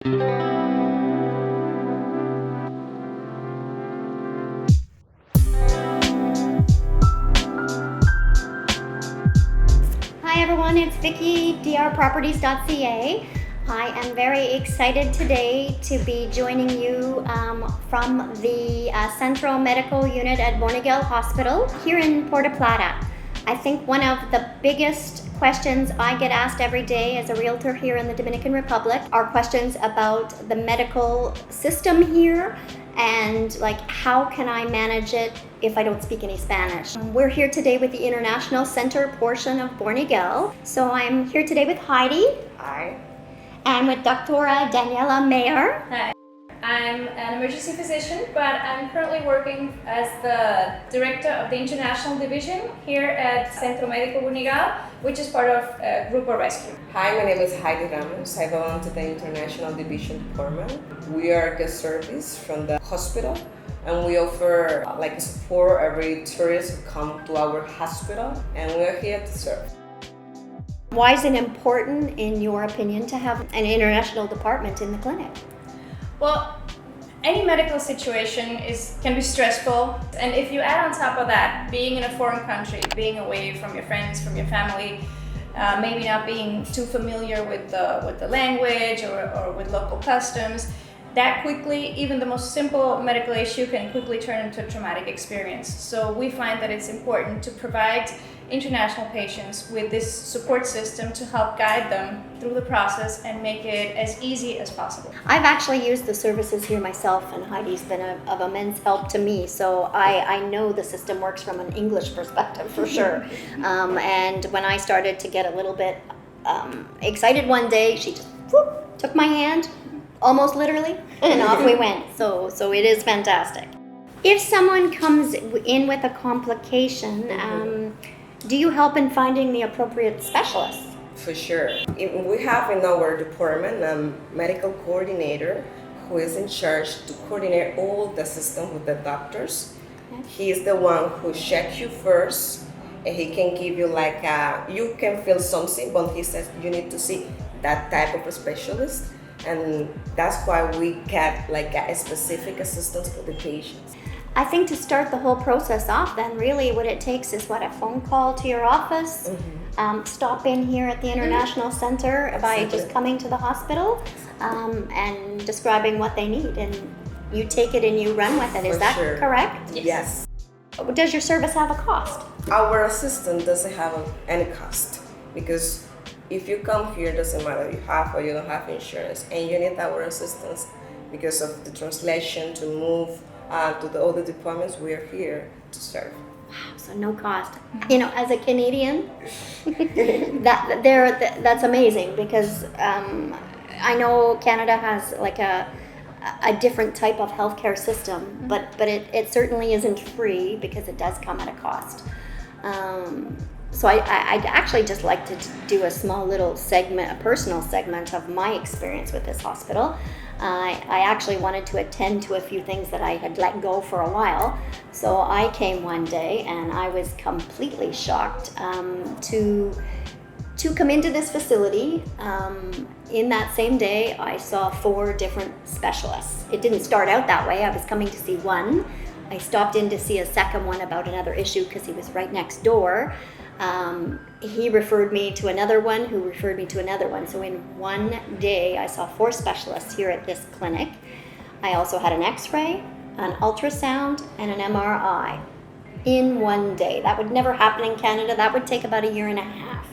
Hi everyone, it's Vicky, drproperties.ca. I am very excited today to be joining you from the Centro Medico unit at Bournigal Hospital here in Puerto Plata. I think one of the biggest questions I get asked every day as a realtor here in the Dominican Republic are questions about the medical system here and like how can I manage it if I don't speak any Spanish. We're here today with the International Center portion of Bournigal. So I'm here today with Heidi. Hi. And with Dr. Daniela Mayer. Hi. I'm an emergency physician, but I'm currently working as the director of the international division here at Centro Medico Bournigal, which is part of Grupo Rescue. Hi, my name is Heidi Ramos. I belong to the International Division Department. We are the service from the hospital, and we offer support every tourist who come to our hospital, and we are here to serve. Why is it important, in your opinion, to have an international department in the clinic? Well, any medical situation can be stressful, and if you add on top of that, being in a foreign country, being away from your friends, from your family, maybe not being too familiar with the language or with local customs, that quickly, even the most simple medical issue can quickly turn into a traumatic experience. So we find that it's important to provide international patients with this support system to help guide them through the process and make it as easy as possible. I've actually used the services here myself, and Heidi's been of immense help to me, so I know the system works from an English perspective for sure. And when I started to get a little bit excited one day, she just whoop, took my hand, almost literally, and off we went. So it is fantastic. If someone comes in with a complication, do you help in finding the appropriate specialist? For sure. We have in our department a medical coordinator who is in charge to coordinate all the system with the doctors. Okay. He is the one who checks you first, and he can give you you can feel something, but he says you need to see that type of a specialist. And that's why we get a specific assistance for the patients. I think to start the whole process off, then really what it takes is a phone call to your office, stop in here at the International Center by just coming to the hospital and describing what they need, and you take it and you run with it. Is that correct? Yes. Does your service have a cost? Our assistant doesn't have any cost, because if you come here, it doesn't matter if you have or you don't have insurance, and you need our assistance because of the translation to move to the other departments. We are here to serve. Wow, so no cost. You know, as a Canadian, that's amazing, because I know Canada has a different type of healthcare system, but it certainly isn't free because it does come at a cost. So I'd actually just like to do a small little segment, a personal segment of my experience with this hospital. I actually wanted to attend to a few things that I had let go for a while. So I came one day and I was completely shocked to come into this facility. In that same day, I saw 4 different specialists. It didn't start out that way. I was coming to see one. I stopped in to see a second one about another issue because he was right next door. He referred me to another one who referred me to another one. So in one day, I saw 4 specialists here at this clinic. I also had an x-ray, an ultrasound, and an MRI in one day. That would never happen in Canada. That would take about a year and a half.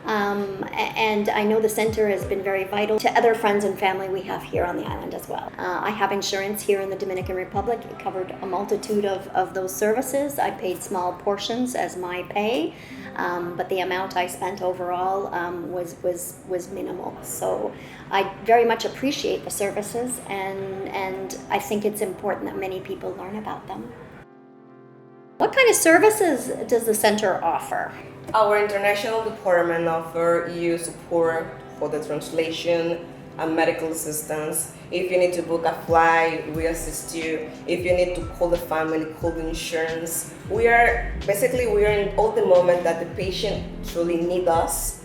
And I know the center has been very vital to other friends and family we have here on the island as well. I have insurance here in the Dominican Republic. It covered a multitude of those services. I paid small portions as my pay, but the amount I spent overall was minimal. So I very much appreciate the services, and I think it's important that many people learn about them. What kind of services does the center offer? Our international department offers you support for the translation, medical assistance. If you need to book a flight, we assist you. If you need to call the family, call the insurance. We are in all the moment that the patient truly need us,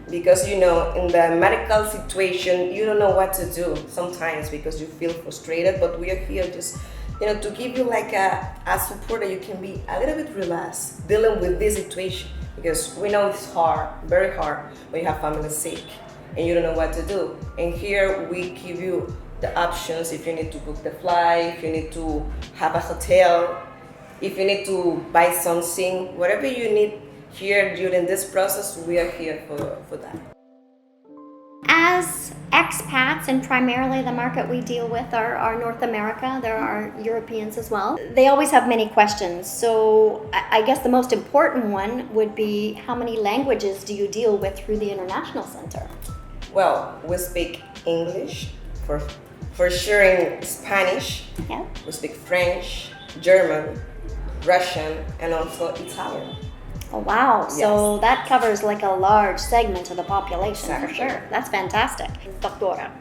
because in the medical situation you don't know what to do sometimes because you feel frustrated. But we are here just to give you like a support that you can be a little bit relaxed dealing with this situation, because we know it's hard, very hard, when you have family sick and you don't know what to do. And here we give you the options. If you need to book the flight, if you need to have a hotel, if you need to buy something, whatever you need here during this process, we are here for that. As expats, and primarily the market we deal with are North America, there are Europeans as well. They always have many questions. So I guess the most important one would be, how many languages do you deal with through the International Center? Well, we speak English, for sure in Spanish. Yeah. We speak French, German, Russian, and also Italian. Oh, wow. Yes. So that covers like a large segment of the population, Exactly. for sure. That's fantastic. Doctora,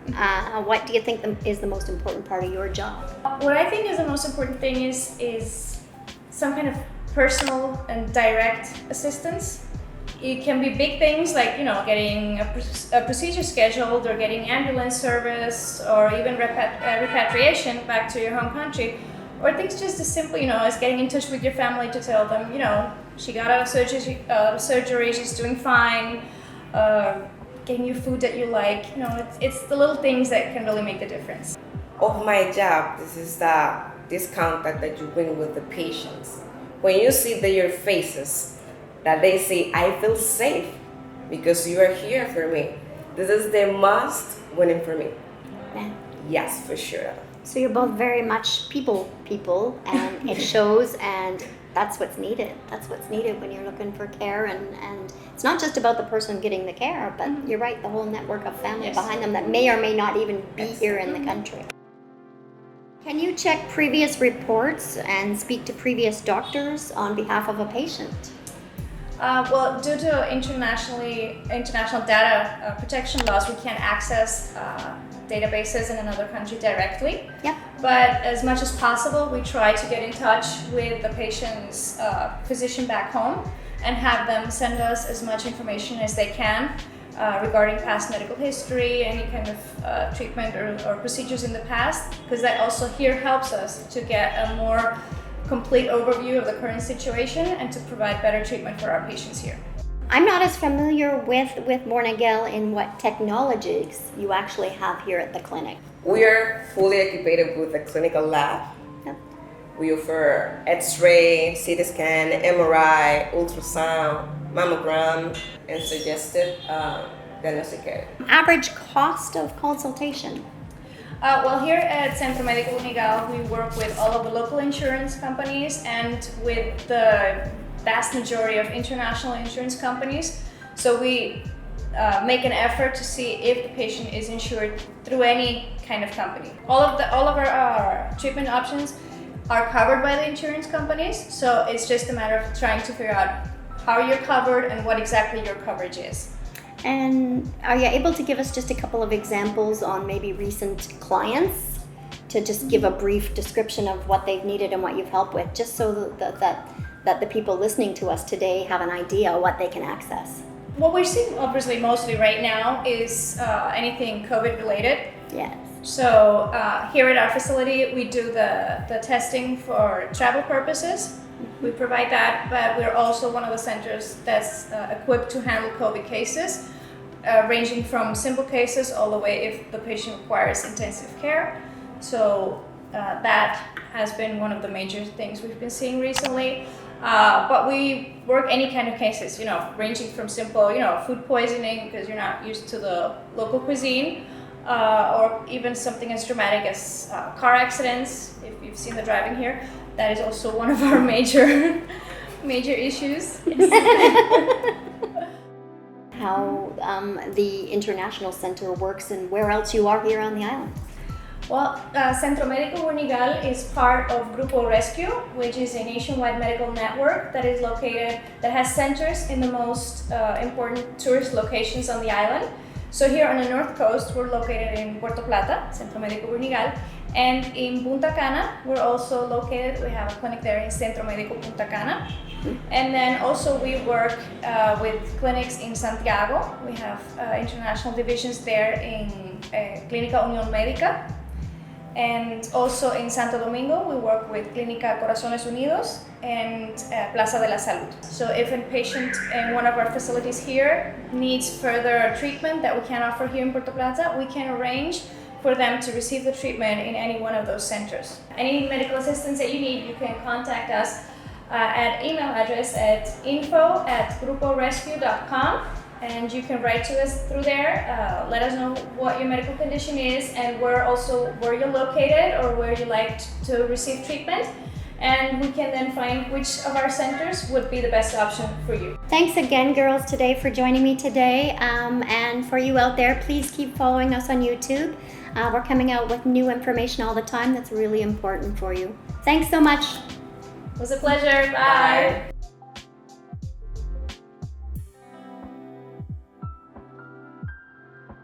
what do you think is the most important part of your job? What I think is the most important thing is some kind of personal and direct assistance. It can be big things like, getting a procedure scheduled, or getting ambulance service, or even repatriation back to your home country, or things just as simple, as getting in touch with your family to tell them, she got out of surgery, she's doing fine, getting you food that you like. It's the little things that can really make the difference. Of my job, this is the discount that you bring with the patients. When you see their faces, that they say, I feel safe because you are here for me. This is the most winning for me. Yeah. Yes, for sure. So you're both very much people, and it shows, and that's what's needed. That's what's needed when you're looking for care, and it's not just about the person getting the care, but you're right, the whole network of family Yes. behind them that may or may not even be here in the country. Can you check previous reports and speak to previous doctors on behalf of a patient? Well, due to international data protection laws, we can't access databases in another country directly. Yep. But as much as possible, we try to get in touch with the patient's physician back home and have them send us as much information as they can regarding past medical history, any kind of treatment or procedures in the past, because that also here helps us to get a more complete overview of the current situation and to provide better treatment for our patients here. I'm not as familiar with Bournigal in what technologies you actually have here at the clinic. We are fully equipped with a clinical lab. Yep. We offer X-ray, CT scan, MRI, ultrasound, mammogram, and suggested diagnostic care. Average cost of consultation? Well, here at Centro Medico Bournigal, we work with all of the local insurance companies and with the vast majority of international insurance companies. So we make an effort to see if the patient is insured through any kind of company. All of our treatment options are covered by the insurance companies. So it's just a matter of trying to figure out how you're covered and what exactly your coverage is. And are you able to give us just a couple of examples on maybe recent clients to just give a brief description of what they've needed and what you've helped with, just so that the people listening to us today have an idea what they can access? What we're seeing obviously mostly right now is anything COVID related. Yes. So here at our facility, we do the testing for travel purposes. We provide that, but we're also one of the centers that's equipped to handle COVID cases, ranging from simple cases all the way if the patient requires intensive care. So that has been one of the major things we've been seeing recently. But we work any kind of cases, ranging from simple, food poisoning because you're not used to the local cuisine, or even something as dramatic as car accidents. If you've seen the driving here, that is also one of our major issues. How the International Center works and where else you are here on the island? Well, Centro Medico Bournigal is part of Grupo Rescue, which is a nationwide medical network that has centers in the most important tourist locations on the island. So here on the North Coast, we're located in Puerto Plata, Centro Medico Bournigal, and in Punta Cana, we're also located. We have a clinic there in Centro Medico Punta Cana. And then also we work with clinics in Santiago. We have international divisions there in Clínica Unión Médica. And also in Santo Domingo, we work with Clínica Corazones Unidos and Plaza de la Salud. So if a patient in one of our facilities here needs further treatment that we can offer here in Puerto Plata, we can arrange for them to receive the treatment in any one of those centers. Any medical assistance that you need, you can contact us at email address at info@gruporescue.com, and you can write to us through there. Let us know what your medical condition is and where you're located or where you like to receive treatment, and we can then find which of our centers would be the best option for you. Thanks again, girls, today for joining me today. And for you out there, please keep following us on YouTube. We're coming out with new information all the time that's really important for you. Thanks so much. It was a pleasure. Bye.